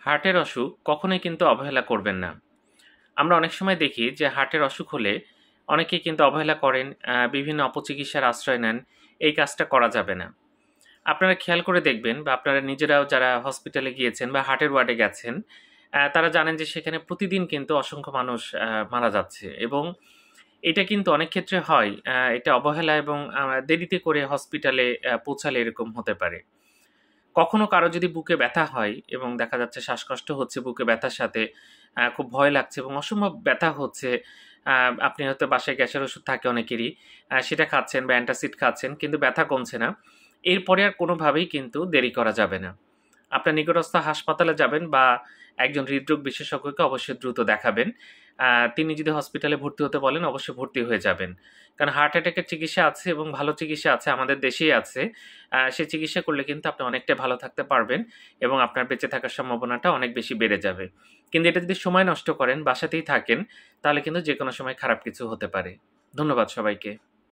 হার্টের অসুখ কখনোই কিন্তু অবহেলা করবেন না। আমরা অনেক সময় দেখি যে হার্টের অসুখ হলে অনেকেই কিন্তু অবহেলা করেন, বিভিন্ন অপচিকিৎসার আশ্রয় নেন। এই কাজটা করা যাবে না। আপনারা খেয়াল করে দেখবেন বা আপনারা নিজেরাও যারা হসপিটালে গিয়েছেন বা হার্টের ওয়ার্ডে গেছেন, তারা জানেন যে সেখানে প্রতিদিন কিন্তু অসংখ্য মানুষ মারা যাচ্ছে এবং এটা কিন্তু অনেক ক্ষেত্রে হয়, এটা অবহেলা এবং দেরিতে করে হসপিটালে পৌঁছালে এরকম হতে পারে। কখনো কারো যদি বুকে ব্যথা হয় এবং দেখা যাচ্ছে শ্বাসকষ্ট হচ্ছে বুকে ব্যথার সাথে, খুব ভয় লাগছে এবং অসম্ভব ব্যথা হচ্ছে, আপনি হয়তো বাসায় গ্যাসের ওষুধ থাকে অনেকেরই, সেটা খাচ্ছেন বা অ্যান্টাসিড খাচ্ছেন কিন্তু ব্যথা কমছে না। এরপরে আর কোনোভাবেই কিন্তু দেরি করা যাবে না। আপনার নিকটস্থ হাসপাতালে যাবেন বা একজন হৃদরোগ বিশেষজ্ঞকে অবশ্যই দ্রুত দেখাবেন। তিনি যদি হসপিটালে ভর্তি হতে বলেন অবশ্যই ভর্তি হয়ে যাবেন। কারণ হার্ট অ্যাটাকের চিকিৎসা আছে এবং ভালো চিকিৎসা আছে, আমাদের দেশেই আছে। সেই চিকিৎসা করলে কিন্তু আপনি অনেকটাই ভালো থাকতে পারবেন এবং আপনার বেঁচে থাকার সম্ভাবনাটা অনেক বেশি বেড়ে যাবে। কিন্তু এটা যদি সময় নষ্ট করেন, বাসাতেই থাকেন, তাহলে কিন্তু যেকোনো সময় খারাপ কিছু হতে পারে। ধন্যবাদ সবাইকে।